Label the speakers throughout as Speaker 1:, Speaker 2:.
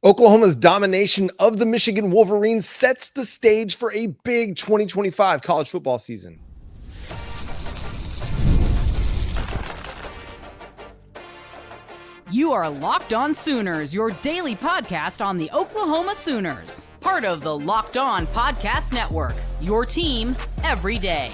Speaker 1: Oklahoma's domination of the Michigan Wolverines sets the stage for a big 2025 college football season.
Speaker 2: You are Locked On Sooners, your daily podcast on the Oklahoma Sooners. Part of the Locked On Podcast Network, your team every day.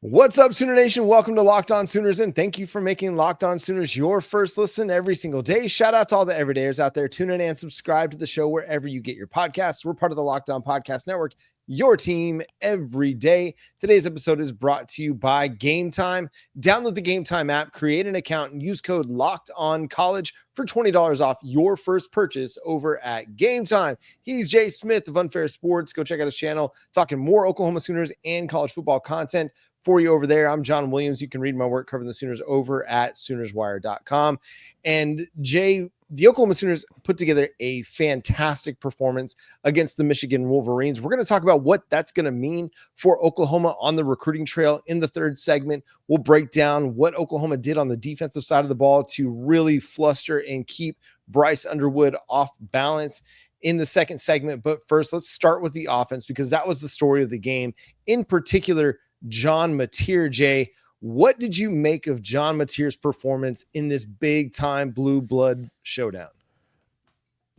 Speaker 1: What's up, Sooner Nation? Welcome to Locked On Sooners, and thank you for making Locked On Sooners your first listen every single day. Shout out to all the everydayers out there. Tune in and subscribe to the show wherever you get your podcasts. We're part of the Locked On Podcast Network, your team every day. Today's episode is brought to you by Game Time. Download the Game Time app, create an account, and use code LOCKEDONCollege for $20 off your first purchase over at Game Time. He's Jay Smith of Unfair Sports. Go check out his channel, talking more Oklahoma Sooners and college football content for you over there. I'm John Williams. You can read my work covering the Sooners over at SoonersWire.com. And Jay, the Oklahoma Sooners put together a fantastic performance against the Michigan Wolverines. We're going to talk about what that's going to mean for Oklahoma on the recruiting trail in the third segment. We'll break down what Oklahoma did on the defensive side of the ball to really fluster and keep Bryce Underwood off balance in the second segment. But first, let's start with the offense, because that was the story of the game. In particular, John Mateer. Jay, what did you make of John Mateer's performance in this big time blue blood showdown?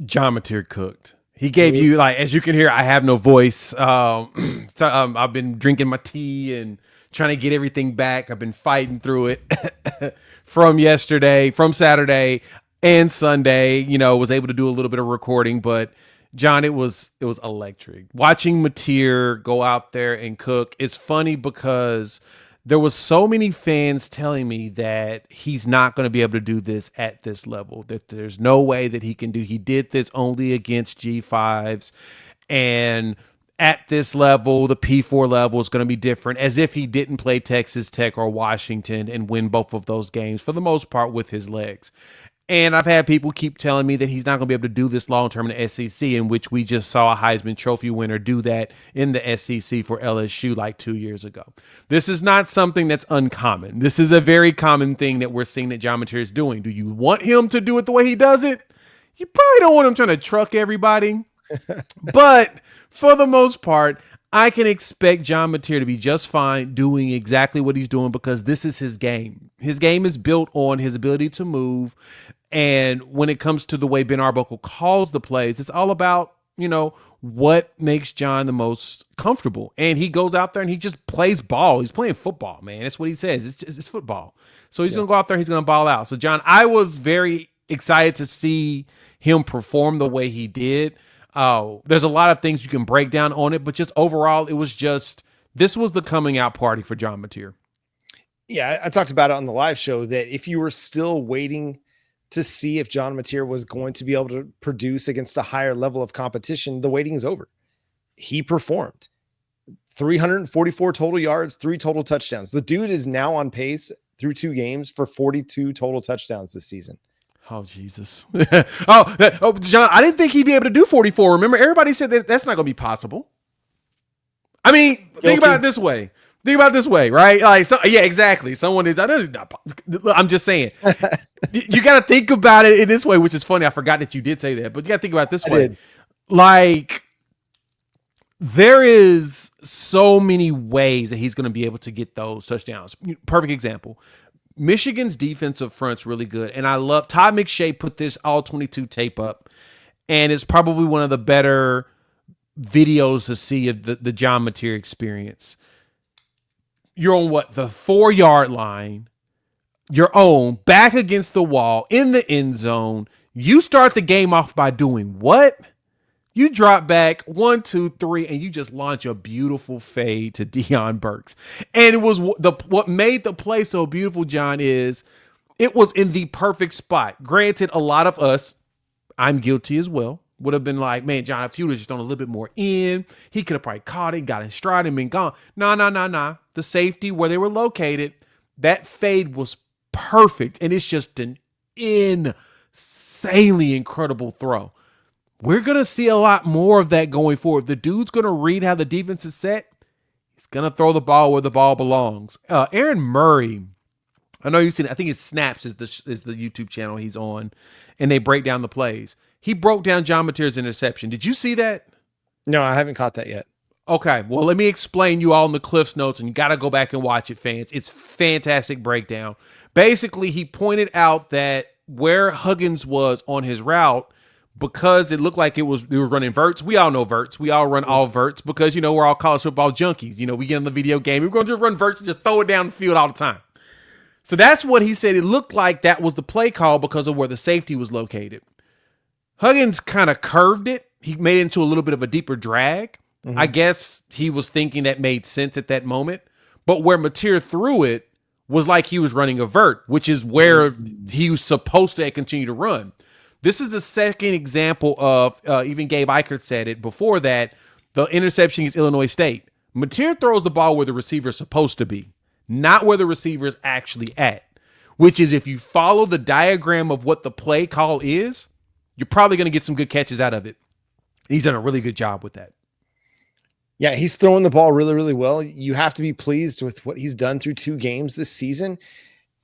Speaker 3: John Mateer cooked. He gave you, like, as you can hear, I have no voice. I've been drinking my tea and trying to get everything back. I've been fighting through it from Saturday and Sunday. You know, was able to do a little bit of recording, but John, it was electric. Watching Mateer go out there and cook. It's funny because there was so many fans telling me that he's not going to be able to do this at this level, that there's no way that he can do. He did this only against G5s, and at this level, the P4 level is going to be different, as if he didn't play Texas Tech or Washington and win both of those games for the most part with his legs. And I've had people keep telling me that he's not going to be able to do this long-term in the SEC, in which we just saw a Heisman Trophy winner do that in the SEC for LSU like 2 years ago. This is not something that's uncommon. This is a very common thing that we're seeing that John Mateer is doing. Do you want him to do it the way he does it? You probably don't want him trying to truck everybody. But for the most part, I can expect John Mateer to be just fine doing exactly what he's doing, because this is his game. His game is built on his ability to move. And when it comes to the way Ben Arbuckle calls the plays, it's all about, you know, what makes John the most comfortable. And he goes out there and he just plays ball. He's playing football, man. That's what he says. It's football. So he's going to go out there. He's going to ball out. So, John, I was very excited to see him perform the way he did. There's a lot of things you can break down on it, but just overall, this was the coming out party for John Mateer.
Speaker 1: Yeah, I talked about it on the live show that if you were still waiting to see if John Mateer was going to be able to produce against a higher level of competition, the waiting is over. He performed 344 total yards, 3 total touchdowns. The dude is now on pace through 2 games for 42 total touchdowns this season.
Speaker 3: Oh, Jesus. John, I didn't think he'd be able to do 44. Remember, everybody said that that's not going to be possible. I mean, think about it this way. Right? Like, yeah, exactly. Someone is. I'm just saying. You got to think about it in this way, which is funny. I forgot that you did say that, but you got to think about it this way. Like, there is so many ways that he's going to be able to get those touchdowns. Perfect example. Michigan's defensive front's really good, and I love Todd McShay put this all 22 tape up, and it's probably one of the better videos to see of the John Mateer experience. You're on the 4-yard line, your own, back against the wall, in the end zone. You start the game off by doing what? You drop back 1, 2, 3, and you just launch a beautiful fade to Deion Burks. And it was what made the play so beautiful, John, is it was in the perfect spot. Granted, a lot of us, I'm guilty as well, would have been like, man, John, if you would have just done a little bit more in, he could have probably caught it, got in stride, and been gone. Nah. The safety where they were located, that fade was perfect, and it's just an insanely incredible throw. We're going to see a lot more of that going forward. The dude's going to read how the defense is set. He's going to throw the ball where the ball belongs. Aaron Murray I know you've seen it. I think it's Snaps is the YouTube channel he's on, and they break down the plays. He broke down John Mateer's interception. Did you see that?
Speaker 1: No, I haven't caught that yet.
Speaker 3: Okay, well, let me explain you all in the Cliffs Notes, and you got to go back and watch it, fans. It's fantastic breakdown. Basically, he pointed out that where Huggins was on his route, because it looked like we were running verts. We all know verts. We all run all verts because, we're all college football junkies. We get in the video game. We're going to just run verts and just throw it down the field all the time. So that's what he said. It looked like that was the play call because of where the safety was located. Huggins kind of curved it. He made it into a little bit of a deeper drag. Mm-hmm. I guess he was thinking that made sense at that moment. But where Mateer threw it was like he was running a vert, which is where he was supposed to continue to run. This is the second example of, even Gabe Eichert said it before that, the interception is Illinois State. Mateer throws the ball where the receiver is supposed to be, not where the receiver is actually at, which is if you follow the diagram of what the play call is, you're probably going to get some good catches out of it. He's done a really good job with that.
Speaker 1: Yeah, he's throwing the ball really, really well. You have to be pleased with what he's done through 2 games this season.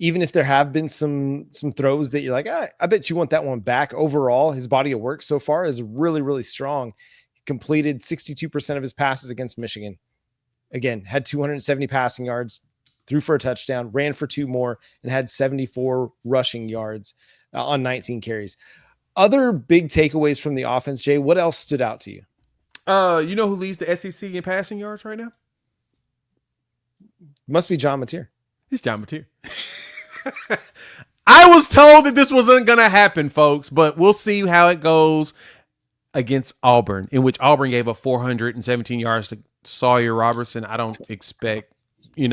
Speaker 1: Even if there have been some throws that you're like, I bet you want that one back. Overall, his body of work so far is really, really strong. He completed 62% of his passes against Michigan. Again, had 270 passing yards, threw for a touchdown, ran for 2 more, and had 74 rushing yards on 19 carries. Other big takeaways from the offense, Jay, what else stood out to you?
Speaker 3: You know who leads the SEC in passing yards right now?
Speaker 1: Must be John Mateer.
Speaker 3: It's John Mateer. I was told that this wasn't going to happen, folks, but we'll see how it goes against Auburn, in which Auburn gave up 417 yards to Sawyer Robertson. I don't expect John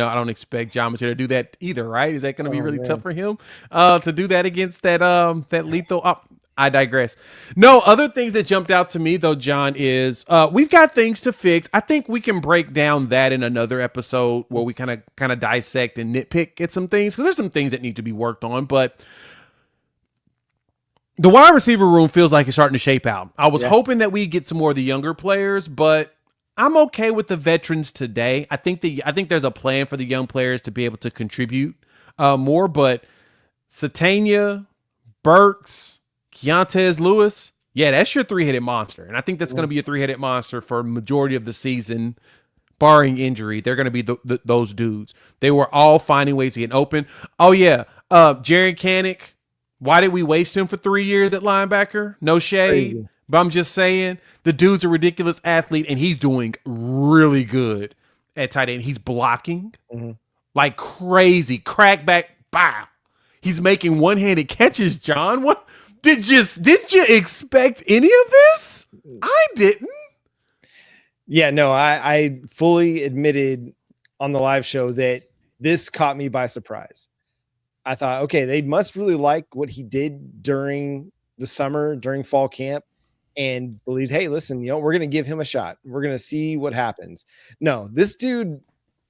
Speaker 3: Mateer to do that either, right? Is that going to be really tough for him to do that against that lethal? I digress. No, other things that jumped out to me, though, John, is we've got things to fix. I think we can break down that in another episode where we kind of dissect and nitpick at some things, because there's some things that need to be worked on. But the wide receiver room feels like it's starting to shape out. I was hoping that we get some more of the younger players, but I'm okay with the veterans today. I think there's a plan for the young players to be able to contribute more, but Satania, Burks, Keontez Lewis, that's your 3-headed monster. And I think that's going to be a 3-headed monster for a majority of the season, barring injury. They're going to be those dudes. They were all finding ways to get open. Oh, yeah. Jared Kanik, why did we waste him for 3 years at linebacker? No shade. Crazy. But I'm just saying, the dude's a ridiculous athlete, and he's doing really good at tight end. He's blocking like crazy. Crackback, bow. He's making one-handed catches, John. What? Did you expect any of this? I didn't.
Speaker 1: Yeah, no, I fully admitted on the live show that this caught me by surprise. I thought, okay, they must really like what he did during the summer, during fall camp, and believed, hey, listen, we're going to give him a shot. We're going to see what happens. No, this dude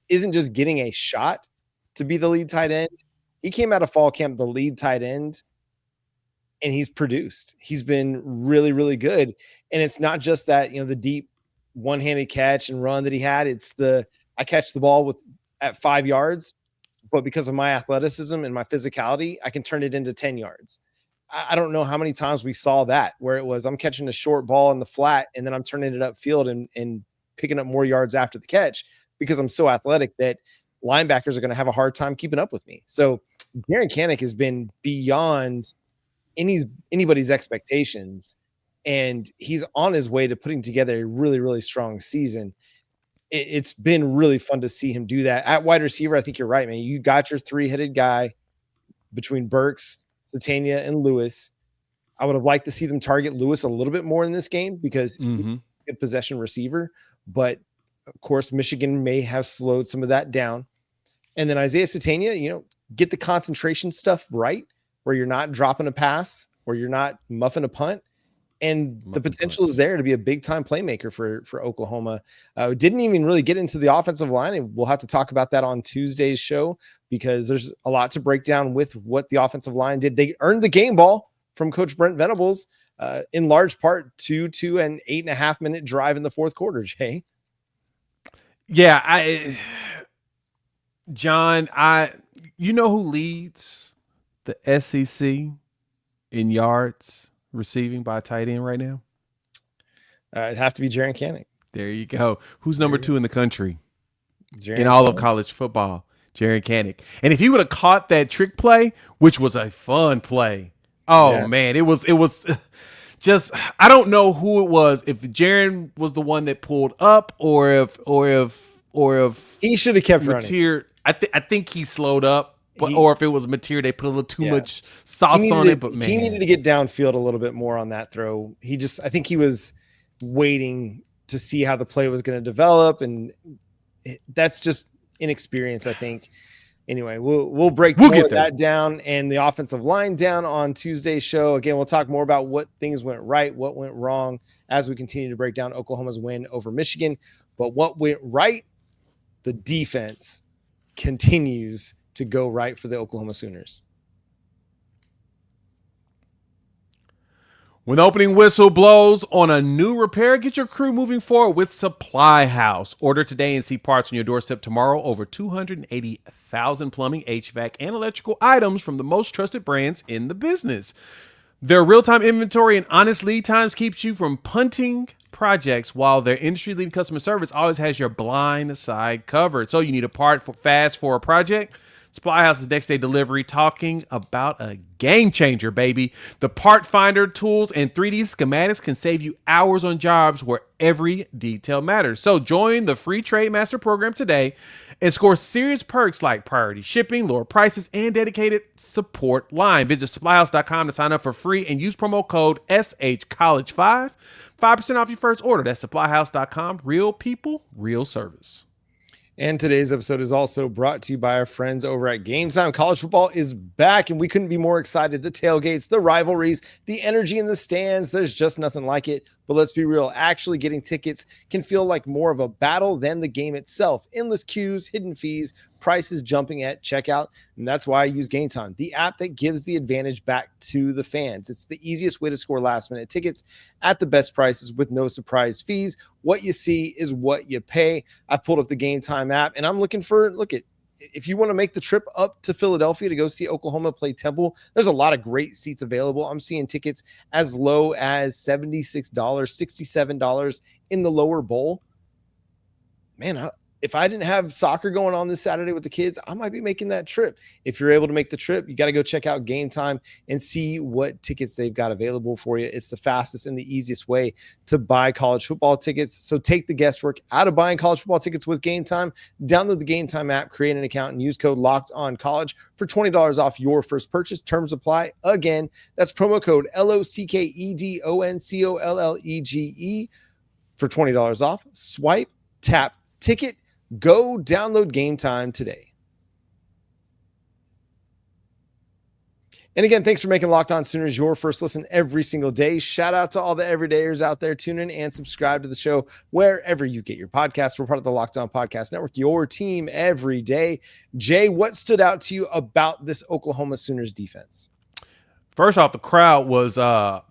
Speaker 1: isn't just getting a shot to be the lead tight end. He came out of fall camp the lead tight end, and he's produced. He's been really, really good. And it's not just that, the deep one-handed catch and run that he had. It's I catch the ball at 5 yards, but because of my athleticism and my physicality, I can turn it into 10 yards. I don't know how many times we saw that, where it was, I'm catching a short ball in the flat and then I'm turning it upfield and picking up more yards after the catch because I'm so athletic that linebackers are going to have a hard time keeping up with me. So Jared Kanik has been beyond anybody's expectations, and he's on his way to putting together a really, really strong season. It's been really fun to see him do that at wide receiver. I think you're right, man. You got your 3-headed guy between Burks, Satania, and Lewis. I would have liked to see them target Lewis a little bit more in this game because he's a good possession receiver, but of course Michigan may have slowed some of that down. And then Isaiah Satania, get the concentration stuff right, where you're not dropping a pass, where you're not muffing a punt. And the potential is there to be a big time playmaker for Oklahoma. Didn't even really get into the offensive line. And we'll have to talk about that on Tuesday's show because there's a lot to break down with what the offensive line did. They earned the game ball from Coach Brent Venables in large part to an 8.5 minute drive in the fourth quarter, Jay.
Speaker 3: Yeah. John, You know who leads the SEC in yards receiving by a tight end right now?
Speaker 1: It'd have to be Jaren Kanak.
Speaker 3: There you go. Who's number 2 in the country
Speaker 1: Jaren
Speaker 3: in all
Speaker 1: Kanak.
Speaker 3: of college football? Jaren Kanak. And if he would have caught that trick play, which was a fun play, man, it was just, I don't know who it was. If Jaren was the one that pulled up, or if
Speaker 1: He should have kept running.
Speaker 3: Mateer, I think he slowed up, or if it was Mateer, they put a little too much sauce on it. But man,
Speaker 1: he needed to get downfield a little bit more on that throw. I think he was waiting to see how the play was going to develop, and that's just inexperience, I think. Anyway, we'll break more of that down and the offensive line down on Tuesday's show. Again, we'll talk more about what things went right, what went wrong, as we continue to break down Oklahoma's win over Michigan. But what went right, the defense continues to go right for the Oklahoma Sooners.
Speaker 3: When the opening whistle blows on a new repair, get your crew moving forward with Supply House. Order today and see parts on your doorstep tomorrow. Over 280,000 plumbing, HVAC, and electrical items from the most trusted brands in the business. Their real-time inventory and honest lead times keeps you from punting projects, while their industry-leading customer service always has your blind side covered. So you need a part fast for a project? Supply House's next day delivery, talking about a game changer, baby. The part finder tools and 3D schematics can save you hours on jobs where every detail matters. So join the free Trade Master program today and score serious perks like priority shipping, lower prices, and dedicated support line. Visit supplyhouse.com to sign up for free and use promo code SHCollege5. 5% off your first order. That's supplyhouse.com. Real people, real service.
Speaker 1: And today's episode is also brought to you by our friends over at Game Time. College football is back, and we couldn't be more excited. The tailgates, the rivalries, the energy in the stands, there's just nothing like it. But let's be real, actually getting tickets can feel like more of a battle than the game itself. Endless queues, hidden fees, prices jumping at checkout, and that's why I use Game Time, the app that gives the advantage back to the fans. It's the easiest way to score last-minute tickets at the best prices with no surprise fees. What you see is what you pay. I pulled up the Game Time app, and I'm looking for, if you want to make the trip up to Philadelphia to go see Oklahoma play Temple, there's a lot of great seats available. I'm seeing tickets as low as $76, $67 in the lower bowl. Man, if I didn't have soccer going on this Saturday with the kids, I might be making that trip. If you're able to make the trip, you got to go check out Game Time and see what tickets they've got available for you. It's the fastest and the easiest way to buy college football tickets. So take the guesswork out of buying college football tickets with Game Time. Download the Game Time app, create an account, and use code LOCKEDONCollege for $20 off your first purchase. Terms apply. Again, that's promo code LOCKEDONCOLLEGE for $20 off. Swipe, tap, ticket. Go download Game Time today. And again, thanks for making Locked On Sooners your first listen every single day. Shout out to all the everydayers out there. Tune in and subscribe to the show wherever you get your podcasts. We're part of the Locked On Podcast Network, your team every day. Jay, what stood out to you about this Oklahoma Sooners defense?
Speaker 3: First off, the crowd was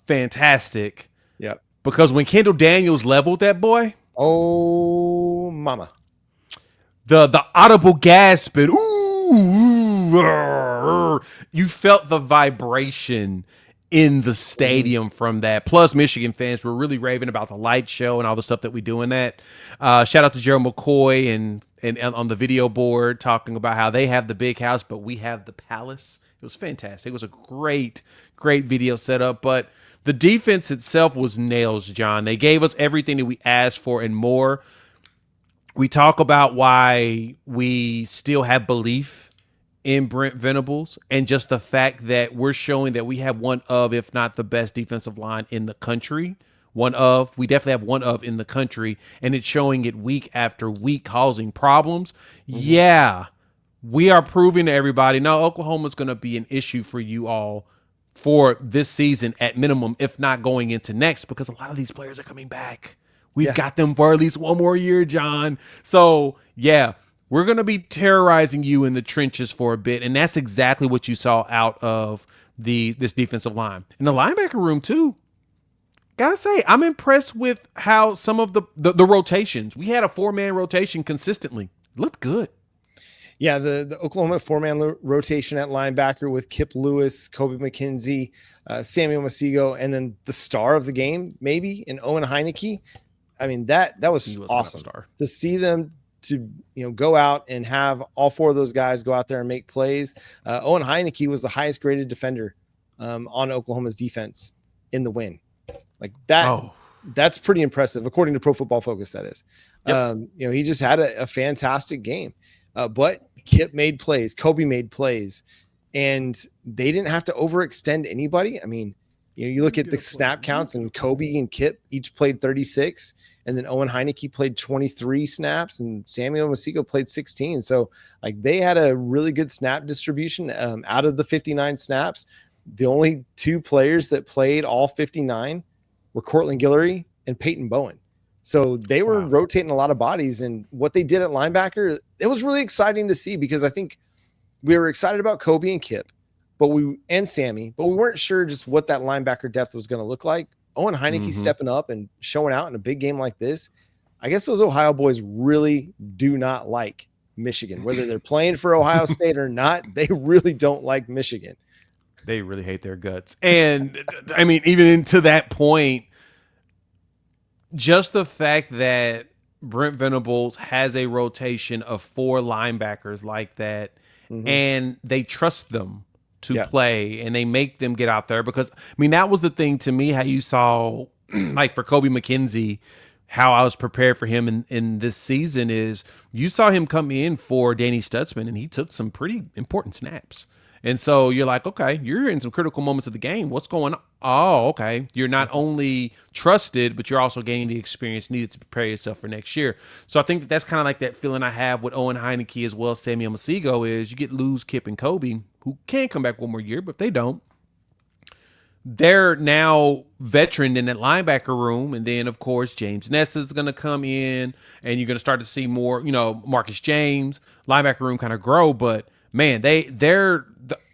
Speaker 3: fantastic.
Speaker 1: Yep.
Speaker 3: Because when Kendall Daniels leveled that boy,
Speaker 1: oh mama.
Speaker 3: The audible gasp and ooh, you felt the vibration in the stadium from that. Plus, Michigan fans were really raving about the light show and all the stuff that we do in that. Shout out to Gerald McCoy and on the video board talking about how they have the big house, but we have the palace. It was fantastic. It was a great video setup, but the defense itself was nails, John. They gave us everything that we asked for and more. We talk about why we still have belief in Brent Venables and just the fact that we're showing that we have one of, if not the best defensive line in the country. We definitely have one of in the country, and it's showing it week after week, causing problems. Mm-hmm. Yeah, we are proving to everybody, now Oklahoma's going to be an issue for you all for this season at minimum, if not going into next, because a lot of these players are coming back. We've got them for at least one more year, John. So, yeah, we're going to be terrorizing you in the trenches for a bit, and that's exactly what you saw out of this defensive line. In the linebacker room, too, got to say, I'm impressed with how some of the rotations. We had a 4-man rotation consistently. Looked good.
Speaker 1: Yeah, the Oklahoma four-man rotation at linebacker with Kip Lewis, Kobe McKenzie, Samuel Masigo, and then the star of the game, maybe, and Owen Heineke. I mean, that was
Speaker 3: He was kind of a
Speaker 1: awesome
Speaker 3: star.
Speaker 1: to see them to go out and have all four of those guys go out there and make plays. Owen Heineke was the highest graded defender on Oklahoma's defense in the win. Like that.
Speaker 3: Oh.
Speaker 1: That's pretty impressive, according to Pro Football Focus. That is,
Speaker 3: Yep.
Speaker 1: He just had a fantastic game. But Kip made plays, Kobe made plays, and they didn't have to overextend anybody. I mean, you look at the snap counts, and Kobe and Kip each played 36, and then Owen Heineke played 23 snaps, and Samuel Masigo played 16. So, like, they had a really good snap distribution out of the 59 snaps. The only two players that played all 59 were Corland Guillory and Peyton Bowen. So they were rotating a lot of bodies, and what they did at linebacker, it was really exciting to see, because I think we were excited about Kobe and Kip, and Sammy, but we weren't sure just what that linebacker depth was going to look like. Owen Heineke stepping up and showing out in a big game like this. I guess those Ohio boys really do not like Michigan, whether they're playing for Ohio State or not. They really don't like Michigan.
Speaker 3: They really hate their guts. And I mean, even into that point, just the fact that Brent Venables has a rotation of 4 linebackers like that, and they trust them to play, and they make them get out there, because, I mean, that was the thing to me, how you saw, like for Kobe McKenzie, how I was prepared for him in this season is you saw him come in for Danny Stutzman, and he took some pretty important snaps. And so you're like, okay, you're in some critical moments of the game. What's going on? Oh, okay. You're not only trusted, but you're also gaining the experience needed to prepare yourself for next year. So I think that's kind of like that feeling I have with Owen Heineke as well as Samuel Masigo is you lose Kip and Kobe, who can come back one more year, but if they don't, they're now veteran in that linebacker room. And then, of course, James Nessa is going to come in, and you're going to start to see more, Marcus James, linebacker room kind of grow. But, man,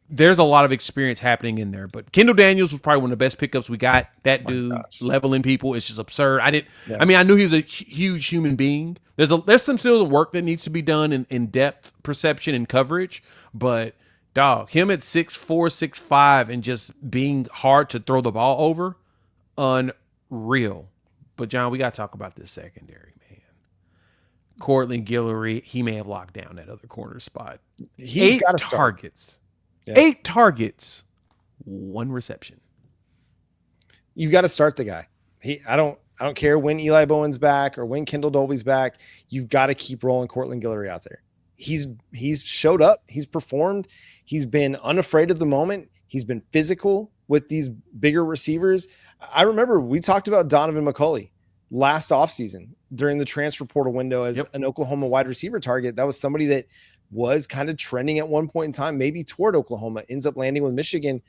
Speaker 3: there's a lot of experience happening in there. But Kendall Daniels was probably one of the best pickups we got. That dude leveling people is just absurd. I knew he was a huge human being. There's some still work that needs to be done in depth perception and coverage. But, dog, him at 6'4", 6'5", and just being hard to throw the ball over, unreal. But, John, we got to talk about this secondary, man. Corland Guillory, he may have locked down that other corner spot.
Speaker 1: He's
Speaker 3: 8
Speaker 1: got
Speaker 3: targets.
Speaker 1: Yeah.
Speaker 3: 8 targets, 1 reception.
Speaker 1: You've got to start the guy. I don't care when Eli Bowen's back or when Kendall Dolby's back. You've got to keep rolling Corland Guillory out there. He's showed up. He's performed. He's been unafraid of the moment. He's been physical with these bigger receivers. I remember we talked about Donovan McCulley last offseason during the transfer portal window as an Oklahoma wide receiver target. That was somebody that was kind of trending at one point in time, maybe toward Oklahoma, ends up landing with Michigan.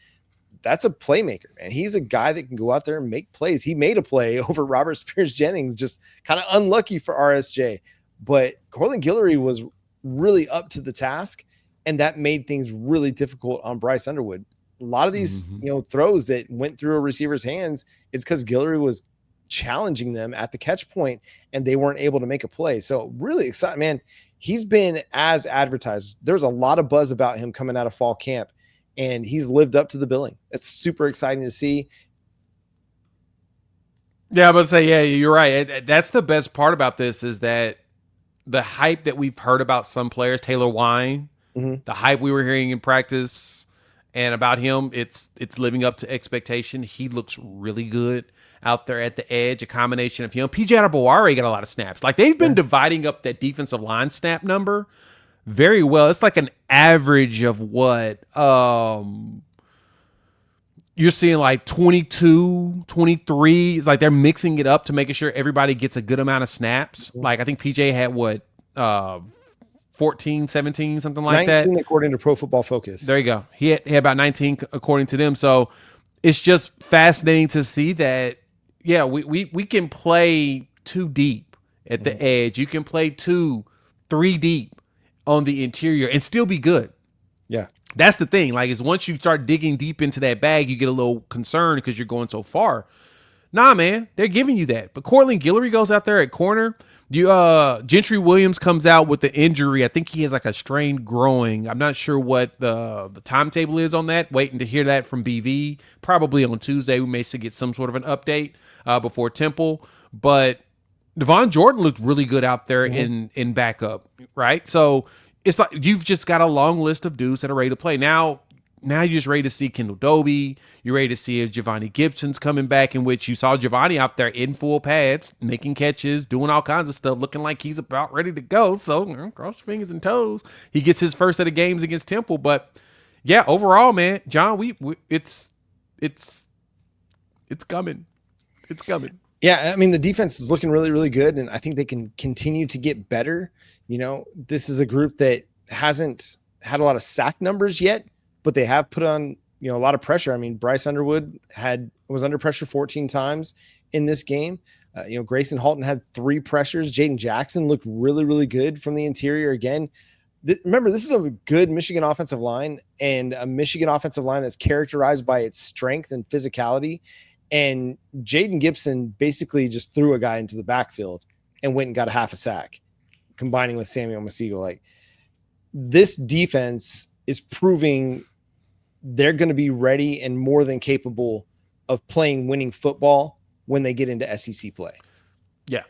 Speaker 1: That's a playmaker, man. He's a guy that can go out there and make plays. He made a play over Robert Spears Jennings, just kind of unlucky for RSJ. But Corland Guillory was really up to the task, and that made things really difficult on Bryce Underwood. A lot of these, throws that went through a receiver's hands, it's because Guillory was challenging them at the catch point, and they weren't able to make a play. So really excited, man. He's been as advertised. There's a lot of buzz about him coming out of fall camp, and he's lived up to the billing. It's super exciting to see.
Speaker 3: Yeah, but you're right. That's the best part about this is that the hype that we've heard about some players, Taylor Wine, the hype we were hearing in practice and about him, it's living up to expectation. He looks really good out there at the edge, a combination of him. PJ Adebaware got a lot of snaps. Like, they've been dividing up that defensive line snap number very well. It's like an average of what you're seeing, like 22, 23. It's like they're mixing it up to making sure everybody gets a good amount of snaps. Like, I think PJ had 14, 17, something like
Speaker 1: 19
Speaker 3: that.
Speaker 1: according to Pro Football Focus.
Speaker 3: There you go. He had about 19 according to them. So it's just fascinating to see that, we can play 2 deep at the edge. You can play 2, 3 deep on the interior and still be good.
Speaker 1: Yeah.
Speaker 3: That's the thing. Like, is once you start digging deep into that bag, you get a little concerned because you're going so far. Nah, man, they're giving you that. But Corland Guillory goes out there at corner. Gentry Williams comes out with the injury. I think he has like a strained groin. I'm not sure what the timetable is on that. Waiting to hear that from BV. Probably on Tuesday we may still get some sort of an update before Temple. But Devon Jordan looked really good out there in backup, right? So it's like you've just got a long list of dudes that are ready to play. Now you're just ready to see Kendall Doby. You're ready to see if Giovanni Gibson's coming back, in which you saw Giovanni out there in full pads, making catches, doing all kinds of stuff, looking like he's about ready to go. So cross your fingers and toes. He gets his first set of games against Temple. But yeah, overall, man, John, it's coming. It's coming.
Speaker 1: Yeah, I mean, the defense is looking really, really good, and I think they can continue to get better. You know, this is a group that hasn't had a lot of sack numbers yet, but they have put on, a lot of pressure. I mean, Bryce Underwood was under pressure 14 times in this game. Grayson Halton had 3 pressures. Jaden Jackson looked really, really good from the interior again. Remember, this is a good Michigan offensive line, and a Michigan offensive line that's characterized by its strength and physicality. And Jaden Gibson basically just threw a guy into the backfield and went and got a half a sack, combining with Samuel Masigo. Like, this defense is proving they're going to be ready and more than capable of playing winning football when they get into SEC play.
Speaker 3: Yeah,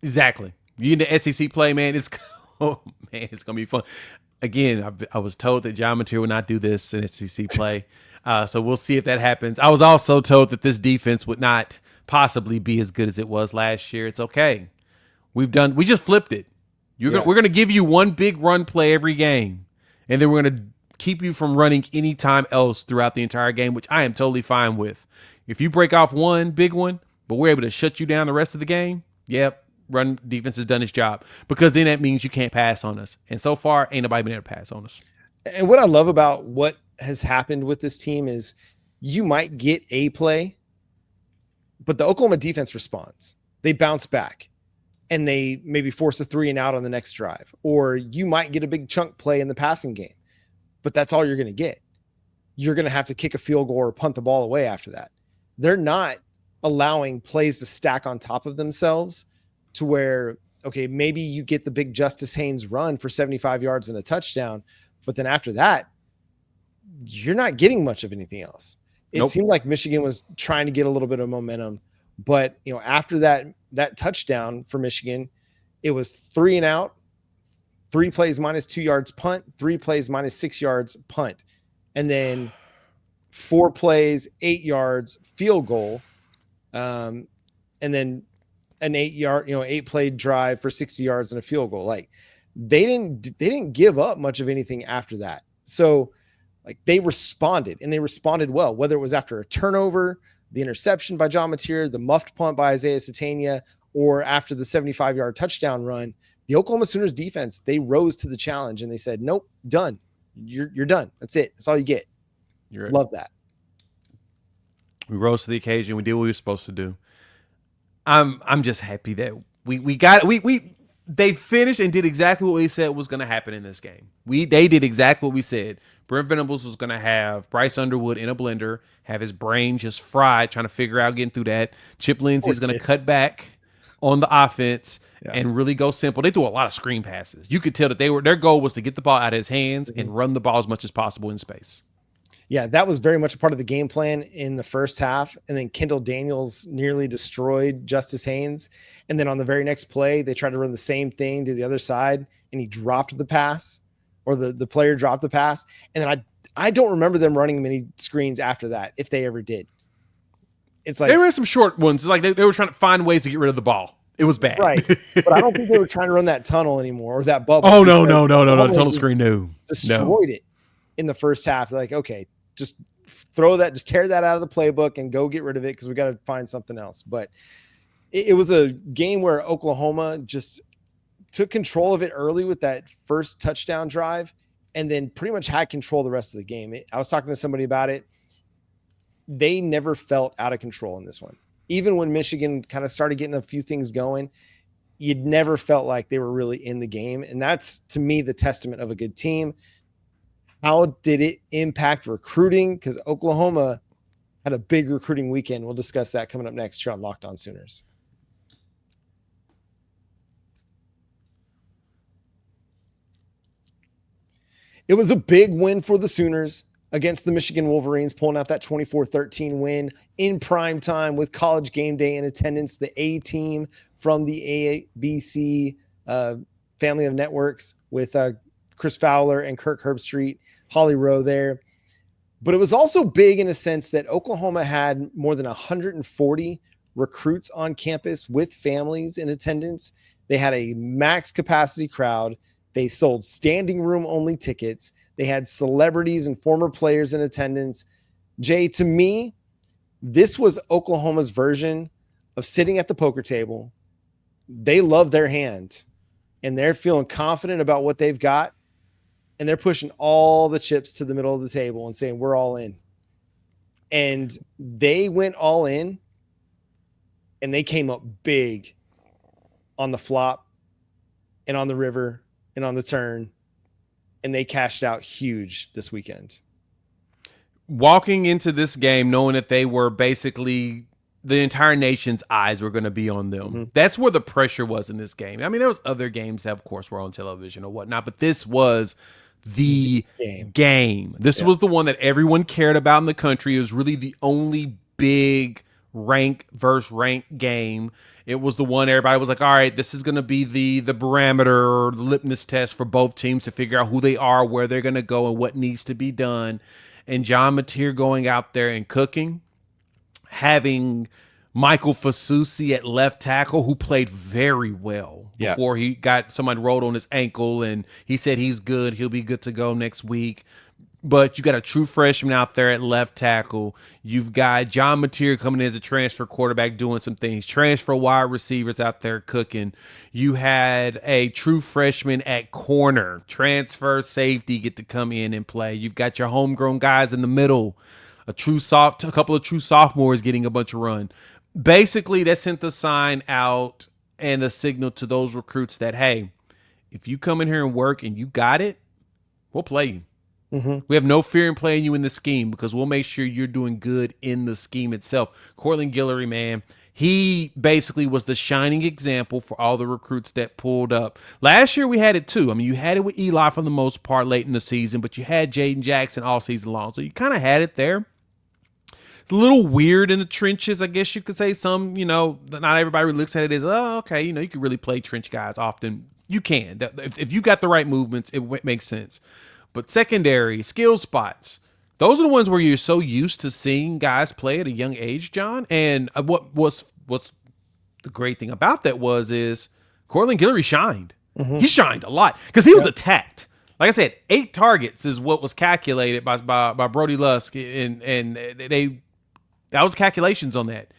Speaker 3: exactly. You into SEC play, man. It's going to be fun. Again, I was told that John Mateer would not do this in SEC play. So we'll see if that happens. I was also told that this defense would not possibly be as good as it was last year. It's okay. We just flipped it. We're going to give you one big run play every game, and then we're going to keep you from running any time else throughout the entire game, which I am totally fine with. If you break off one big one, but we're able to shut you down the rest of the game, run defense has done its job, because then that means you can't pass on us. And so far, ain't nobody been able to pass on us.
Speaker 1: And what I love about what has happened with this team is you might get a play, but the Oklahoma defense responds. They bounce back and they maybe force a 3 and out on the next drive, or you might get a big chunk play in the passing game, but that's all you're going to get. You're going to have to kick a field goal or punt the ball away after that. They're not allowing plays to stack on top of themselves to where, okay, maybe you get the big Justice Haynes run for 75 yards and a touchdown, but then after that, you're not getting much of anything else. It seemed like Michigan was trying to get a little bit of momentum, but after that touchdown for Michigan, it was 3 and out, 3 plays minus 2 yards punt, 3 plays minus 6 yards punt, and then 4 plays, 8 yards field goal, and then an 8 play drive for 60 yards and a field goal. Like, they didn't give up much of anything after that. So like, they responded, and they responded well, whether it was after a turnover, the interception by John Mateer, the muffed punt by Isaiah Satania, or after the 75-yard touchdown run. The Oklahoma Sooners defense, they rose to the challenge, and they said, nope, done. You're done. That's it. That's all you get. Love that.
Speaker 3: We rose to the occasion. We did what we were supposed to do. I'm just happy that we got they finished and did exactly what we said was going to happen in this game. They did exactly what we said. Brent Venables was going to have Bryce Underwood in a blender, have his brain just fried, trying to figure out getting through that. Chip Lindsey's going to cut back on the offense and really go simple. They threw a lot of screen passes. You could tell that their goal was to get the ball out of his hands and run the ball as much as possible in space.
Speaker 1: Yeah, that was very much a part of the game plan in the first half. And then Kendall Daniels nearly destroyed Justice Haynes. And then on the very next play, they tried to run the same thing to the other side, and he dropped the pass, or the player dropped the pass. And then I don't remember them running many screens after that, if they ever did. It's like,
Speaker 3: they ran some short ones. Like they were trying to find ways to get rid of the ball. It was bad.
Speaker 1: Right. But I don't think they were trying to run that tunnel anymore, or that bubble.
Speaker 3: Oh, no. The tunnel screen, no.
Speaker 1: Destroyed it in the first half. They're like, okay, just throw that, just tear that out of the playbook and go get rid of it, because we got to find something else. But it was a game where Oklahoma just took control of it early with that first touchdown drive, and then pretty much had control the rest of the game. I was talking to somebody about it. They never felt out of control in this one. Even when Michigan kind of started getting a few things going, you'd never felt like they were really in the game. And that's, to me, the testament of a good team. How did it impact recruiting? Because Oklahoma had a big recruiting weekend. We'll discuss that coming up next here on Locked On Sooners. It was a big win for the Sooners against the Michigan Wolverines, pulling out that 24-13 win in prime time with College Game Day in attendance. The A team from the ABC family of networks with Chris Fowler and Kirk Herbstreit, Holly Rowe there. But it was also big in a sense that Oklahoma had more than 140 recruits on campus with families in attendance. They had a max capacity crowd. They sold standing room only tickets. They had celebrities and former players in attendance. Jay, to me, this was Oklahoma's version of sitting at the poker table. They love their hand and they're feeling confident about what they've got. And they're pushing all the chips to the middle of the table and saying, we're all in. And they went all in and they came up big on the flop and on the river and on the turn. And they cashed out huge this weekend.
Speaker 3: Walking into this game, knowing that they were basically the entire nation's eyes were going to be on them. Mm-hmm. That's where the pressure was in this game. I mean, there was other games that, of course, were on television or whatnot, but this was the game. This was the one that everyone cared about in the country. It was really the only big rank versus rank game. It was the one everybody was like, all right, this is going to be the barometer or the litmus test for both teams to figure out who they are, where they're going to go, and what needs to be done. And John Mateer going out there and cooking, having Michael Fasusi at left tackle, who played very well before he got somebody rolled on his ankle, and he said he's good. He'll be good to go next week. But you got a true freshman out there at left tackle. You've got John Mateer coming in as a transfer quarterback doing some things. Transfer wide receivers out there cooking. You had a true freshman at corner. Transfer safety get to come in and play. You've got your homegrown guys in the middle. A couple of true sophomores getting a bunch of run. Basically, that sent the sign out and the signal to those recruits that, hey, if you come in here and work and you got it, we'll play you. Mm-hmm. We have no fear in playing you in the scheme because we'll make sure you're doing good in the scheme itself. Corland Guillory, man, he basically was the shining example for all the recruits that pulled up. Last year we had it too. I mean, you had it with Eli for the most part late in the season, but you had Jaden Jackson all season long. So you kind of had it there. It's a little weird in the trenches, I guess you could say. Some, not everybody looks at it as, oh, okay, you can really play trench guys often. You can. If you got the right movements, it makes sense. But secondary, skill spots, those are the ones where you're so used to seeing guys play at a young age, John. And what's the great thing about that is Corland Guillory shined. Mm-hmm. He shined a lot because he was attacked. Like I said, 8 targets is what was calculated by Brody Lusk, and that was calculations on that.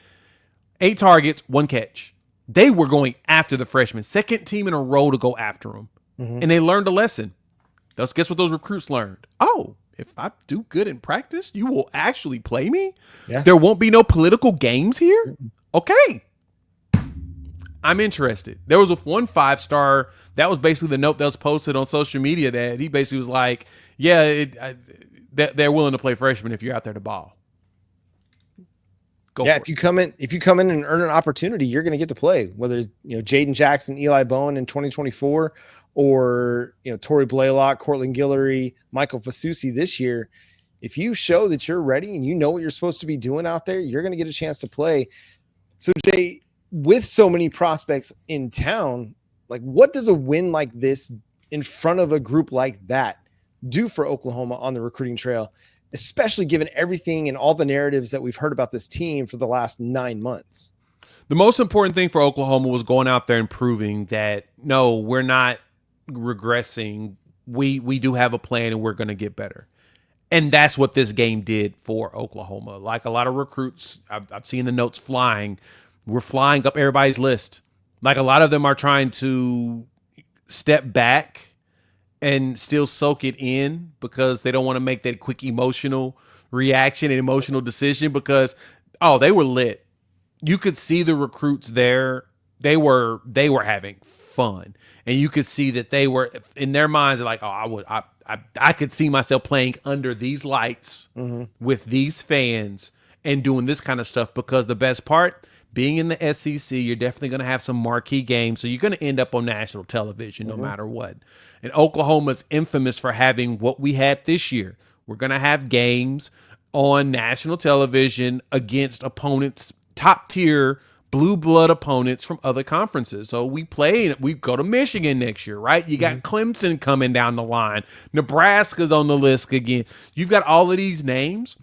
Speaker 3: 8 targets, 1 catch. They were going after the freshman, second team in a row to go after him, and they learned a lesson. Guess what those recruits learned? Oh, if I do good in practice, you will actually play me? Yeah. There won't be no political games here? Okay. I'm interested. There was one 5-star, that was basically the note that was posted on social media that he basically was like, yeah, they're willing to play freshmen if you're out there to ball.
Speaker 1: Go if you come in and earn an opportunity, you're going to get to play, whether it's, Jaden Jackson, Eli Bowen in 2024, or Torrey Blaylock, Corland Guillory, Michael Fasusi this year. If you show that you're ready and you know what you're supposed to be doing out there, you're going to get a chance to play. So Jay, with so many prospects in town, like what does a win like this in front of a group like that do for Oklahoma on the recruiting trail, especially given everything and all the narratives that we've heard about this team for the last 9 months?
Speaker 3: The most important thing for Oklahoma was going out there and proving that, no, we're not regressing. We do have a plan and we're going to get better. And that's what this game did for Oklahoma. Like a lot of recruits, I've seen the notes flying. We're flying up everybody's list. Like a lot of them are trying to step back and still soak it in because they don't want to make that quick emotional reaction and emotional decision because, they were lit. You could see the recruits there. They were having fun. And you could see that they were in their minds like, I could see myself playing under these lights with these fans and doing this kind of stuff because the best part, being in the SEC, you're definitely going to have some marquee games. So you're going to end up on national television no matter what. And Oklahoma's infamous for having what we had this year. We're going to have games on national television against opponents, top tier blue blood opponents from other conferences. So we go to Michigan next year, right? You got Clemson coming down the line. Nebraska's on the list again. You've got all of these names.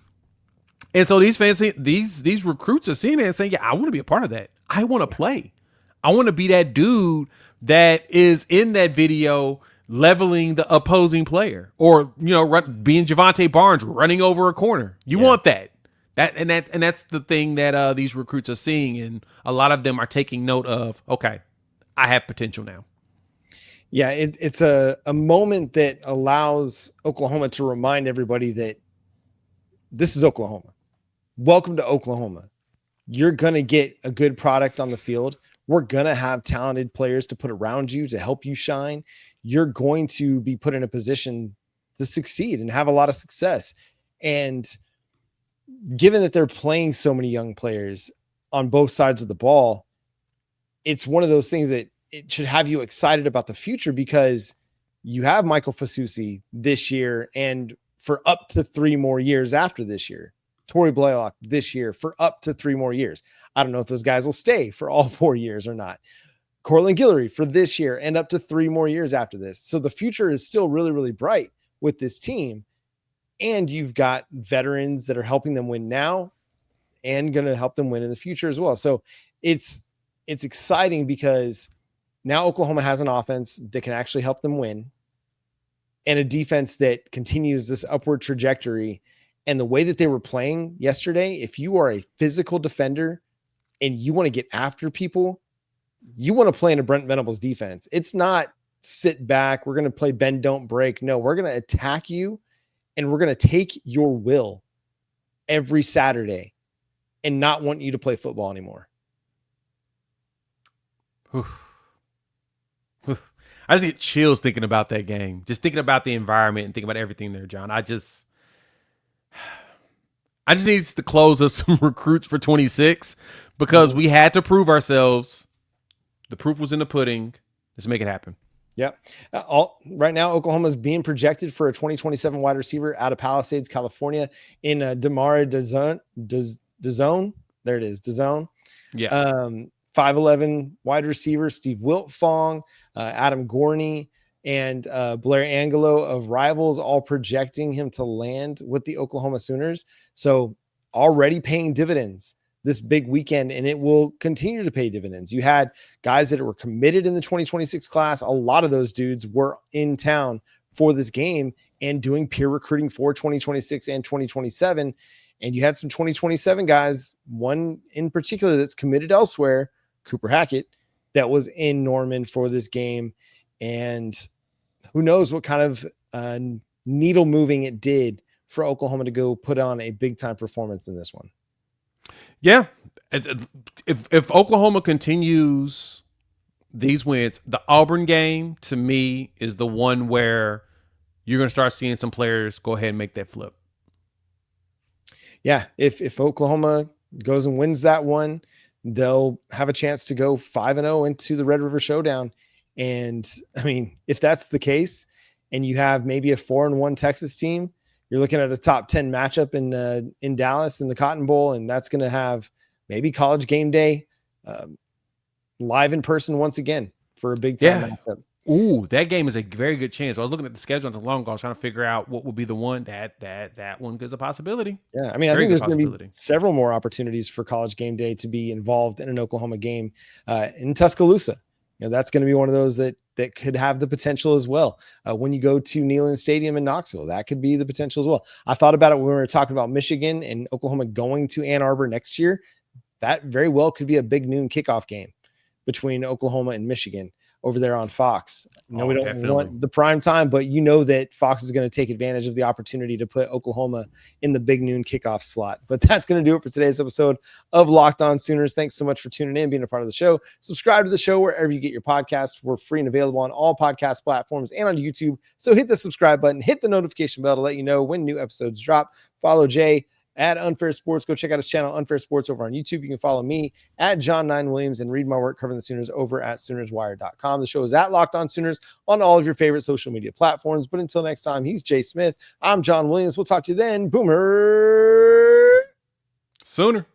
Speaker 3: And so these fans, these recruits are seeing it and saying, yeah, I want to be a part of that. I want to play. I want to be that dude that is in that video leveling the opposing player, or, being Javante Barnes running over a corner. You want that. That's the thing that these recruits are seeing, and a lot of them are taking note of. Okay, I have potential now.
Speaker 1: Yeah, it's a moment that allows Oklahoma to remind everybody that this is Oklahoma. Welcome to Oklahoma. You're going to get a good product on the field. We're going to have talented players to put around you to help you shine. You're going to be put in a position to succeed and have a lot of success. And given that they're playing so many young players on both sides of the ball, it's one of those things that it should have you excited about the future, because you have Michael Fasusi this year and for up to 3 more years after this year. Torrey Blaylock this year for up to 3 more years. I don't know if those guys will stay for all 4 years or not. Corland Guillory for this year and up to 3 more years after this. So the future is still really, really bright with this team. And you've got veterans that are helping them win now and going to help them win in the future as well. So it's exciting because now Oklahoma has an offense that can actually help them win, and a defense that continues this upward trajectory. And the way that they were playing yesterday, if you are a physical defender and you want to get after people, you want to play in a Brent Venables defense. It's not sit back, we're going to play bend, don't break. No, we're going to attack you, and we're going to take your will every Saturday and not want you to play football anymore.
Speaker 3: I just get chills thinking about that game, just thinking about the environment and thinking about everything there, John. I just need to close us some recruits for 26, because we had to prove ourselves. The proof was in the pudding. Let's make it happen.
Speaker 1: Yep. Right now, Oklahoma is being projected for a 2027 wide receiver out of Palisades, California, in Damara DeZone. There it is, DeZone.
Speaker 3: Yeah.
Speaker 1: 5'11" wide receiver, Steve Wiltfong, Adam Gorney, and Blair Angelo of Rivals, all projecting him to land with the Oklahoma Sooners. So already paying dividends this big weekend, and it will continue to pay dividends. You had guys that were committed in the 2026 class. A lot of those dudes were in town for this game and doing peer recruiting for 2026 and 2027. And you had some 2027 guys, one in particular that's committed elsewhere, Cooper Hackett, that was in Norman for this game. And who knows what kind of needle moving it did for Oklahoma to go put on a big time performance in this one.
Speaker 3: Yeah. If Oklahoma continues these wins, the Auburn game to me is the one where you're going to start seeing some players go ahead and make that flip.
Speaker 1: Yeah. If Oklahoma goes and wins that one, they'll have a chance to go 5-0 into the Red River Showdown. And I mean, if that's the case and you have maybe a 4-1 Texas team, you're looking at a top 10 matchup in Dallas in the Cotton Bowl. And that's going to have maybe College Game Day live in person once again for a big time matchup.
Speaker 3: Ooh, that game is a very good chance. I was looking at the schedule not so long ago. I was trying to figure out what would be the one that one is a possibility.
Speaker 1: Yeah, I mean, I think there's going to be several more opportunities for College Game Day to be involved in an Oklahoma game in Tuscaloosa. You know, that's going to be one of those that could have the potential as well. When you go to Neyland Stadium in Knoxville, that could be the potential as well. I thought about it when we were talking about Michigan and Oklahoma going to Ann Arbor next year. That very well could be a big noon kickoff game between Oklahoma and Michigan over there on Fox. No, we don't want the prime time, but you know that Fox is going to take advantage of the opportunity to put Oklahoma in the big noon kickoff slot. But that's going to do it for today's episode of Locked On Sooners. Thanks so much for tuning in, being a part of the show. Subscribe to the show wherever you get your podcasts. We're free and available on all podcast platforms and on YouTube. So hit the subscribe button, hit the notification bell to let you know when new episodes drop. Follow Jay at Unfair Sports. Go check out his channel, Unfair Sports, over on YouTube. You can follow me at John9Williams and read my work covering the Sooners over at SoonersWire.com. The show is at Locked On Sooners on all of your favorite social media platforms. But until next time, he's Jay Smith. I'm John Williams. We'll talk to you then. Boomer
Speaker 3: Sooner.